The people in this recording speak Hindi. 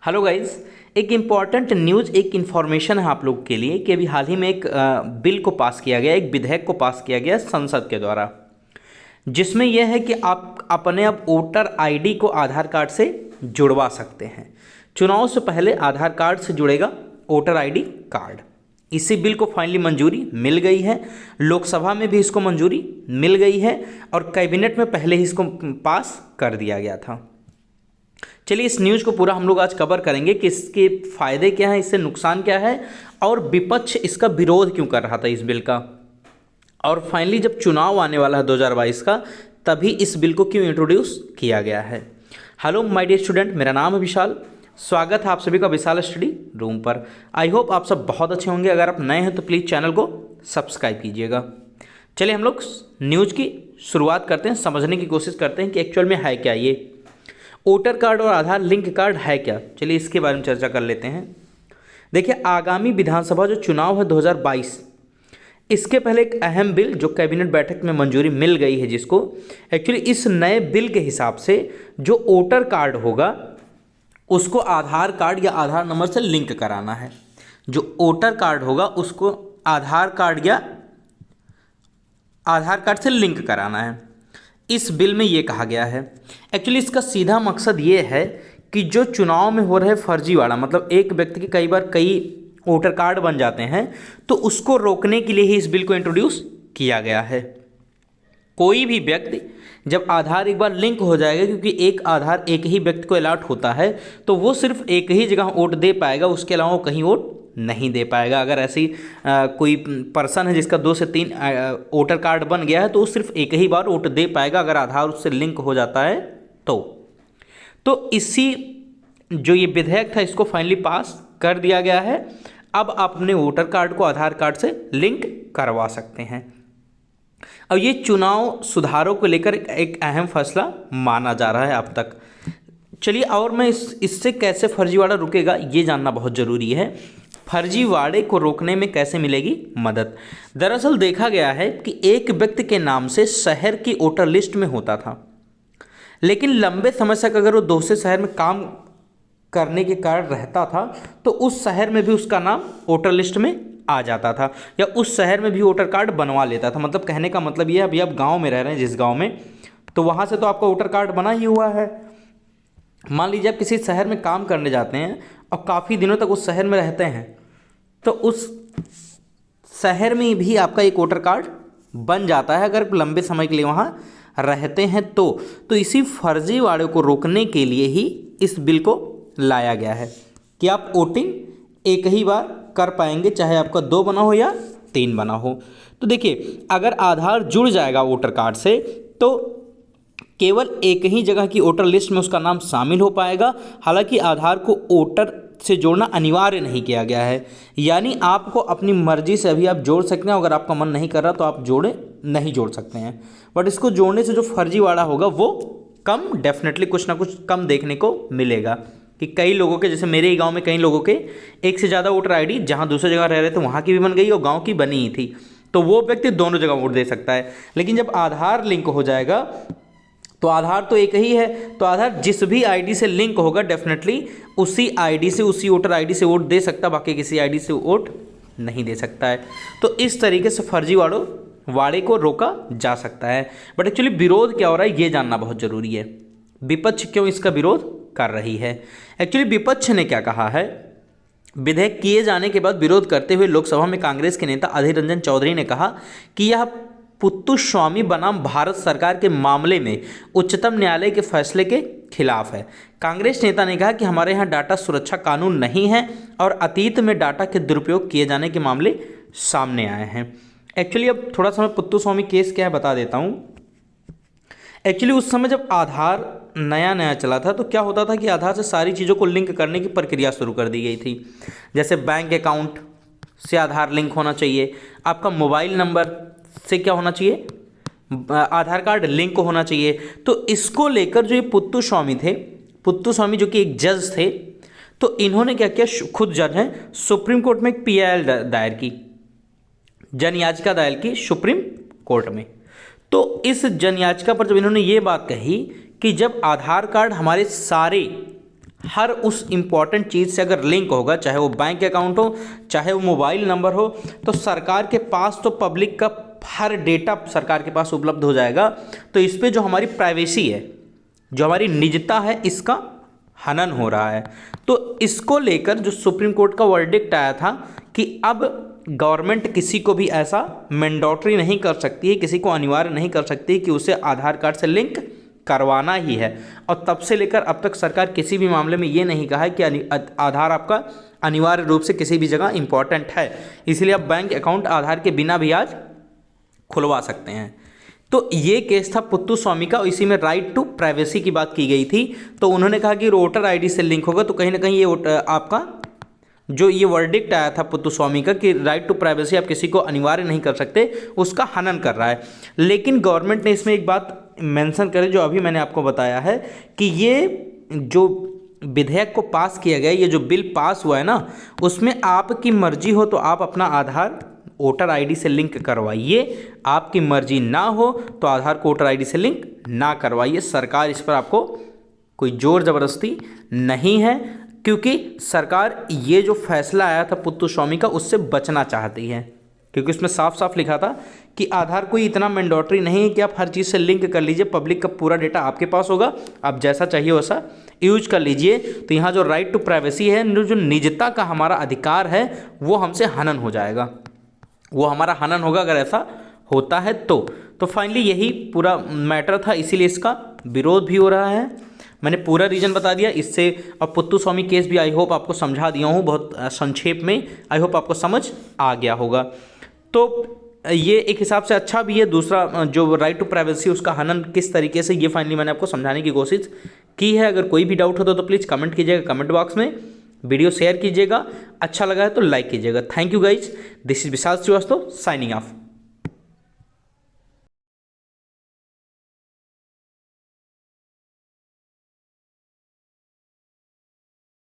हेलो गाइस, एक इम्पॉर्टेंट न्यूज़, एक इन्फॉर्मेशन है आप लोगों के लिए कि अभी हाल ही में एक बिल को पास किया गया, एक विधेयक को पास किया गया संसद के द्वारा, जिसमें यह है कि आप अपने अब वोटर आईडी को आधार कार्ड से जुड़वा सकते हैं। चुनाव से पहले आधार कार्ड से जुड़ेगा वोटर आईडी कार्ड। इसी बिल को फाइनली मंजूरी मिल गई है, लोकसभा में भी इसको मंजूरी मिल गई है और कैबिनेट में पहले ही इसको पास कर दिया गया था। चलिए इस न्यूज़ को पूरा हम लोग आज कवर करेंगे कि इसके फ़ायदे क्या हैं, इससे नुकसान क्या है और विपक्ष इसका विरोध क्यों कर रहा था इस बिल का, और फाइनली जब चुनाव आने वाला है 2022 का, तभी इस बिल को क्यों इंट्रोड्यूस किया गया है। हेलो माय डियर स्टूडेंट, मेरा नाम है विशाल। स्वागत है आप सभी का विशाल स्टडी रूम पर। आई होप आप सब बहुत अच्छे होंगे। अगर आप नए हैं तो प्लीज़ चैनल को सब्सक्राइब कीजिएगा। चलिए हम लोग न्यूज़ की शुरुआत करते हैं, समझने की कोशिश करते हैं कि एक्चुअल में है क्या ये वोटर कार्ड और आधार लिंक कार्ड है क्या। चलिए इसके बारे में चर्चा कर लेते हैं। देखिए, आगामी विधानसभा जो चुनाव है 2022, इसके पहले एक अहम बिल जो कैबिनेट बैठक में मंजूरी मिल गई है, जिसको एक्चुअली इस नए बिल के हिसाब से जो वोटर कार्ड होगा उसको आधार कार्ड या आधार नंबर से लिंक कराना है। जो वोटर कार्ड होगा उसको आधार कार्ड या आधार कार्ड से लिंक कराना है। इस बिल में ये कहा गया है। एक्चुअली इसका सीधा मकसद ये है कि जो चुनाव में हो रहे फर्जीवाड़ा, मतलब एक व्यक्ति के कई बार कई वोटर कार्ड बन जाते हैं, तो उसको रोकने के लिए ही इस बिल को इंट्रोड्यूस किया गया है। कोई भी व्यक्ति जब आधार एक बार लिंक हो जाएगा, क्योंकि एक आधार एक ही व्यक्ति को अलॉट होता है, तो वो सिर्फ एक ही जगह वोट दे पाएगा, उसके अलावा वो कहीं वोट नहीं दे पाएगा। अगर ऐसी कोई पर्सन है जिसका 2 से 3 वोटर कार्ड बन गया है, तो वो सिर्फ एक ही बार वोट दे पाएगा अगर आधार उससे लिंक हो जाता है तो इसी जो ये विधेयक था इसको फाइनली पास कर दिया गया है। अब आप अपने वोटर कार्ड को आधार कार्ड से लिंक करवा सकते हैं। अब ये चुनाव सुधारों को लेकर एक अहम फैसला माना जा रहा है अब तक। चलिए, और मैं इससे कैसे फर्जीवाड़ा रुकेगा ये जानना बहुत ज़रूरी है। फर्जीवाड़े को रोकने में कैसे मिलेगी मदद। दरअसल देखा गया है कि एक व्यक्ति के नाम से शहर की वोटर लिस्ट में होता था, लेकिन लंबे समय तक अगर वो दूसरे शहर में काम करने के कारण रहता था तो उस शहर में भी उसका नाम वोटर लिस्ट में आ जाता था, या उस शहर में भी वोटर कार्ड बनवा लेता था। मतलब कहने का मतलब ये है, अभी आप गाँव में रह रहे हैं जिस गाँव में, तो वहाँ से तो आपका वोटर कार्ड बना ही हुआ है। मान लीजिए आप किसी शहर में काम करने जाते हैं और काफ़ी दिनों तक उस शहर में रहते हैं, तो उस शहर में भी आपका एक वोटर कार्ड बन जाता है अगर लंबे समय के लिए वहाँ रहते हैं तो इसी फर्जीवाड़े को रोकने के लिए ही इस बिल को लाया गया है कि आप वोटिंग एक ही बार कर पाएंगे, चाहे आपका 2 बना हो या 3 बना हो। तो देखिए, अगर आधार जुड़ जाएगा वोटर कार्ड से तो केवल एक ही जगह की वोटर लिस्ट में उसका नाम शामिल हो पाएगा। हालांकि आधार को वोटर से जोड़ना अनिवार्य नहीं किया गया है, यानी आपको अपनी मर्जी से अभी आप जोड़ सकते हैं। अगर आपका मन नहीं कर रहा तो आप नहीं जोड़ सकते हैं, बट इसको जोड़ने से जो फर्जीवाड़ा होगा वो कम, डेफिनेटली कुछ ना कुछ कम देखने को मिलेगा। कि कई लोगों के, जैसे मेरे ही गाँव में कई लोगों के एक से ज़्यादा वोटर आई डी, जहाँ दूसरी जगह रह रहे थे वहाँ की भी बन गई और गाँव की बनी ही थी, तो वो व्यक्ति दोनों जगह वोट दे सकता है। लेकिन जब आधार लिंक हो जाएगा तो आधार तो एक ही है, तो आधार जिस भी आईडी से लिंक होगा डेफिनेटली उसी आईडी से, उसी वोटर आईडी से वोट दे सकता, बाकी किसी आईडी से वोट नहीं दे सकता है। तो इस तरीके से फर्जीवाड़े को रोका जा सकता है। बट एक्चुअली विरोध क्या हो रहा है ये जानना बहुत ज़रूरी है। विपक्ष क्यों इसका विरोध कर रही है। एक्चुअली विपक्ष ने क्या कहा है, विधेयक किए जाने के बाद विरोध करते हुए लोकसभा में कांग्रेस के नेता अधीर रंजन चौधरी ने कहा कि यह पुत्तुस्वामी बनाम भारत सरकार के मामले में उच्चतम न्यायालय के फैसले के खिलाफ है। कांग्रेस नेता ने कहा कि हमारे यहाँ डाटा सुरक्षा कानून नहीं है और अतीत में डाटा के दुरुपयोग किए जाने के मामले सामने आए हैं। एक्चुअली अब थोड़ा सा मैं पुत्तुस्वामी केस क्या है बता देता हूँ। एक्चुअली उस समय जब आधार नया चला था तो क्या होता था कि आधार से सारी चीज़ों को लिंक करने की प्रक्रिया शुरू कर दी गई थी। जैसे बैंक अकाउंट से आधार लिंक होना चाहिए, आपका मोबाइल नंबर से क्या होना चाहिए, आधार कार्ड लिंक होना चाहिए। तो इसको लेकर जो ये पुत्तुस्वामी जो कि एक जज थे, तो इन्होंने क्या किया, खुद जज हैं, सुप्रीम कोर्ट में एक PIL दायर की, जन याचिका दायर की सुप्रीम कोर्ट में। तो इस जन याचिका पर जब इन्होंने ये बात कही कि जब आधार कार्ड हमारे सारे हर उस इम्पॉर्टेंट चीज़ से अगर लिंक होगा, चाहे वो बैंक अकाउंट हो, चाहे वो मोबाइल नंबर हो, तो सरकार के पास तो पब्लिक का हर डेटा सरकार के पास उपलब्ध हो जाएगा। तो इस पे जो हमारी प्राइवेसी है, जो हमारी निजता है, इसका हनन हो रहा है। तो इसको लेकर जो सुप्रीम कोर्ट का वर्डिक्ट आया था कि अब गवर्नमेंट किसी को भी ऐसा मैंडेटरी नहीं कर सकती है, किसी को अनिवार्य नहीं कर सकती कि उसे आधार कार्ड से लिंक करवाना ही है। और तब से लेकर अब तक सरकार किसी भी मामले में ये नहीं कहा है कि आधार आपका अनिवार्य रूप से किसी भी जगह इंपॉर्टेंट है, इसलिए आप बैंक अकाउंट आधार के बिना भी आज खुलवा सकते हैं। तो ये केस था पुत्तु स्वामी का, इसी में राइट टू प्राइवेसी की बात की गई थी। तो उन्होंने कहा कि वोटर आईडी से लिंक होगा, तो कहीं ना कहीं ये आपका जो ये वर्डिक्ट आया था पुत्तु स्वामी का कि राइट टू प्राइवेसी आप किसी को अनिवार्य नहीं कर सकते, उसका हनन कर रहा है। लेकिन गवर्नमेंट ने इसमें एक बात मेंशन करी जो अभी मैंने आपको बताया है कि ये जो विधेयक को पास किया गया, ये जो बिल पास हुआ है ना, उसमें आपकी मर्जी हो तो आप अपना आधार वोटर आईडी से लिंक करवाइए, आपकी मर्जी ना हो तो आधार को वोटर आईडी से लिंक ना करवाइए। सरकार इस पर आपको कोई जोर ज़बरदस्ती नहीं है, क्योंकि सरकार ये जो फैसला आया था पुत्तु स्वामी का उससे बचना चाहती है, क्योंकि उसमें साफ साफ लिखा था कि आधार कोई इतना मैंडेटरी नहीं है कि आप हर चीज़ से लिंक कर लीजिए, पब्लिक का पूरा डेटा आपके पास होगा, आप जैसा चाहिए वैसा यूज कर लीजिए। तो यहाँ जो राइट टू प्राइवेसी है, जो निजता का हमारा अधिकार है, वो हमसे हनन हो जाएगा, वो हमारा हनन होगा अगर ऐसा होता है तो फाइनली यही पूरा मैटर था, इसीलिए इसका विरोध भी हो रहा है। मैंने पूरा रीजन बता दिया इससे। अब पुत्तु स्वामी केस भी आई होप आपको समझा दिया हूँ बहुत संक्षेप में, आई होप आपको समझ आ गया होगा। तो ये एक हिसाब से अच्छा भी है। दूसरा जो राइट टू प्राइवेसी उसका हनन किस तरीके से, ये फाइनली मैंने आपको समझाने की कोशिश की है। अगर कोई भी डाउट हो तो प्लीज़ कमेंट कीजिएगा कमेंट बॉक्स में, वीडियो शेयर कीजिएगा, अच्छा लगा है तो लाइक कीजिएगा। Thank you guys, this is Vishal Shrivastava signing of.